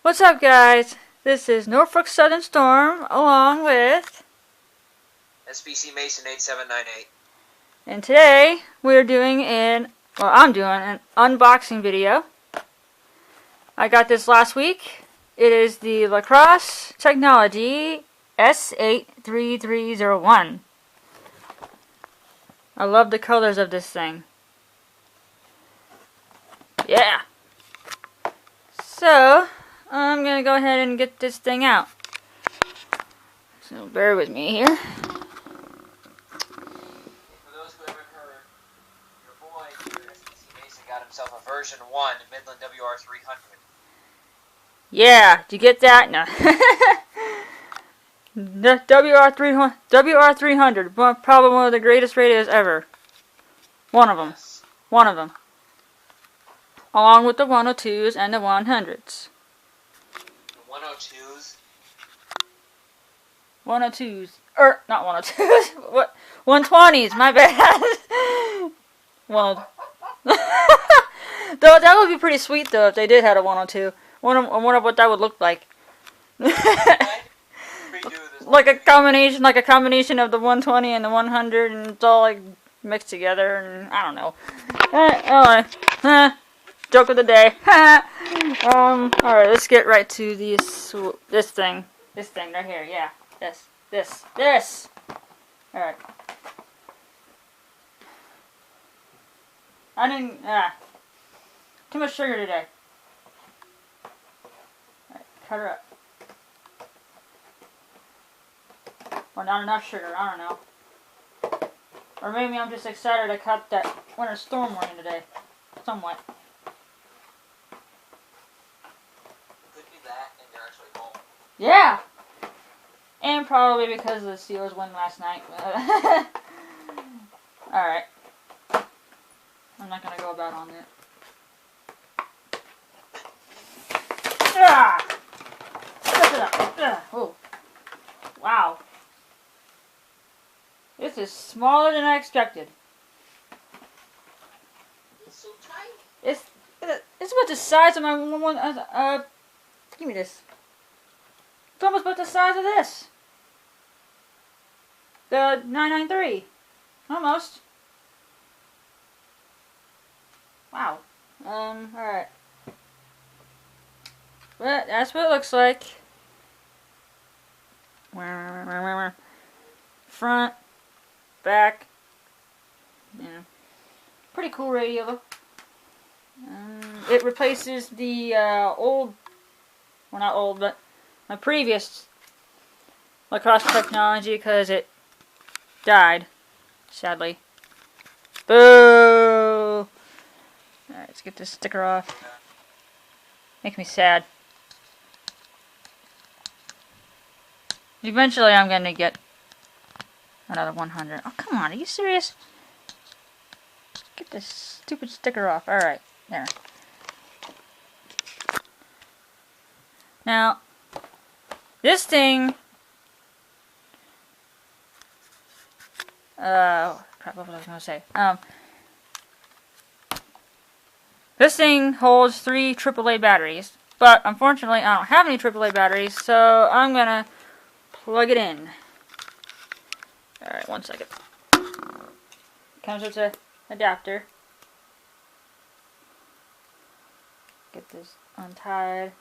What's up, guys? This is Norfolk Southern Storm along with SBC Mason 8798. and today we're doing I'm doing an unboxing video. I got this last week. It is the Crosse Technology S83301. I love the colors of this thing. Yeah. So, I'm going to go ahead and get this thing out. So, bear with me here. For those who haven't heard, your boy here, SBC Mason, got himself a version 1 Midland WR102. Yeah, did you get that? No. The WR300, probably one of the greatest radios ever. One of them. Yes. One of them. Along with the 102s and the 100s. The 102s? 102s. Not 102s. What? 120s, my bad. Though that would be pretty sweet, though, if they did have a 102. I wonder what that would look like. Like a combination of the 120 and the 100, and it's all like mixed together, and I don't know. Joke of the day. Alright, let's get right to this thing. This thing right here, yeah. This. Alright. Too much sugar today. Alright, cut her up. Or not enough sugar, I don't know. Or maybe I'm just excited to cut that winter storm warning today. Somewhat. Could be that, and you're actually home. Yeah! And probably because of the Steelers win last night. Alright. I'm not gonna go about on it. Ah! Lift it up. Oh. Wow. This is smaller than I expected. It's so tiny. It's about the size of my one. Give me this. It's almost about the size of this. The 993. Almost. Wow. Alright. But that's what it looks like. Front. Back. Yeah. Pretty cool radio. It replaces the old, well, not old, but my previous Crosse Technology because it died, sadly. Boo! Alright, let's get this sticker off. Makes me sad. Eventually I'm going to get another 100. Oh, come on, are you serious? Get this stupid sticker off. Alright, there. Now, this thing... crap, what was I going to say? This thing holds 3 AAA batteries. But, unfortunately, I don't have any AAA batteries, so I'm going to plug it in. Alright, 1 second. Comes with an adapter. Get this untied.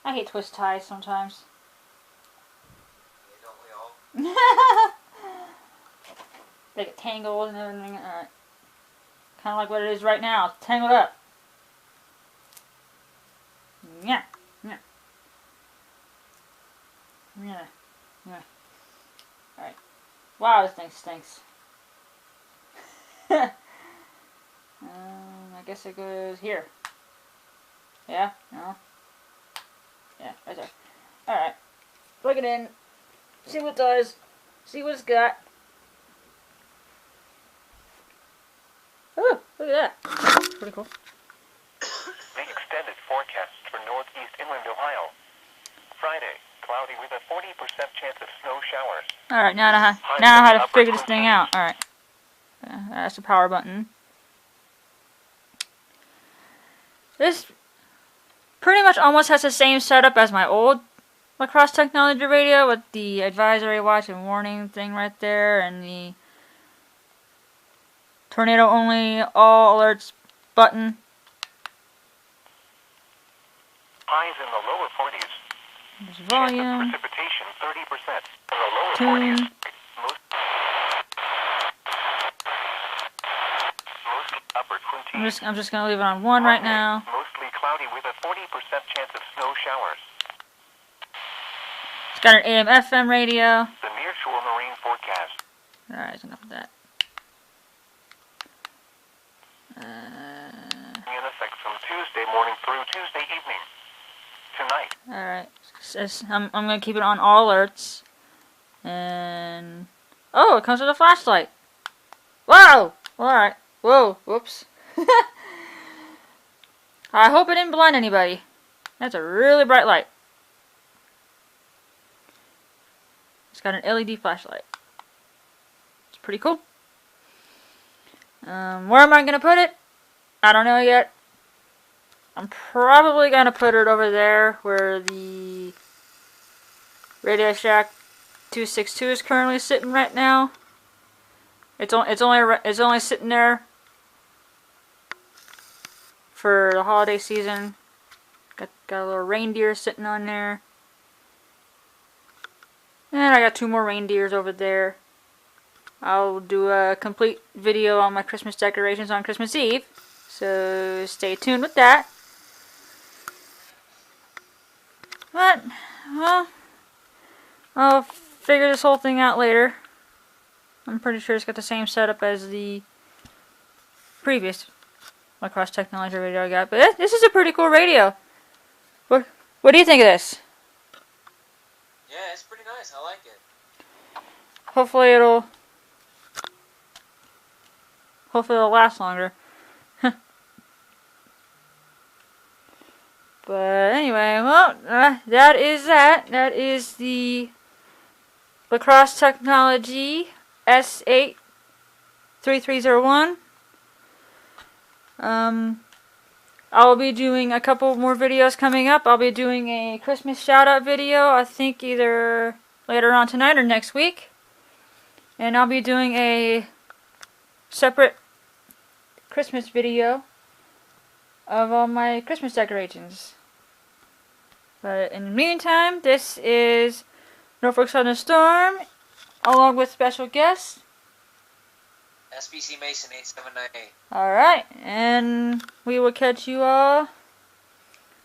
I hate twist ties sometimes. Yeah, don't we all? They get tangled and everything. Alright. Kind of like what it is right now. It's tangled up. Yeah. Alright. Wow, this thing stinks. I guess it goes here. Yeah? No? Yeah, right there. Alright. Plug it in. See what it does. See what it's got. Oh, look at that. That's pretty cool. The extended forecast for northeast inland Ohio. Friday, cloudy with a 40% chance of snow showers. Alright, now I know how to figure this thing out. Alright. That's the power button. This pretty much almost has the same setup as my old Crosse Technology radio with the advisory watch and warning thing right there and the tornado only all alerts button. Highs in the lower 40s. There's Chance of volume. precipitation 30%. In the lower Tune. 40s. Mostly upper 20s. I'm just gonna leave it on 1 right now. Mostly cloudy with a 40% chance of snow showers. It's got an AM FM radio. The nearshore marine forecast. Alright, enough of that. In effect from Tuesday morning through Tuesday evening. Tonight. Alright. I'm gonna keep it on all alerts. And oh, it comes with a flashlight. Whoa! Alright. Whoa, whoops. I hope it didn't blind anybody. That's a really bright light. It's got an LED flashlight. It's pretty cool. Where am I gonna put it? I don't know yet. I'm probably gonna put it over there where the Radio Shack 262 is currently sitting right now. It's only sitting there for the holiday season. Got a little reindeer sitting on there. And I got 2 more reindeers over there. I'll do a complete video on my Christmas decorations on Christmas Eve. So stay tuned with that. But, well, I'll figure this whole thing out later. I'm pretty sure it's got the same setup as the previous Crosse Technology radio I got. But this is a pretty cool radio. What do you think of this? Yeah, it's pretty nice. I like it. Hopefully it'll last longer. But anyway, well, that is that. That is the Crosse Technology S83301. I'll be doing a couple more videos coming up. I'll be doing a Christmas shout-out video, I think either later on tonight or next week. And I'll be doing a separate Christmas video of all my Christmas decorations. But in the meantime, this is Norfolk Southern Storm, along with special guest SBC Mason 8798. Alright, and we will catch you all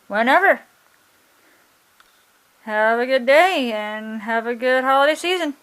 whenever. Have a good day and have a good holiday season.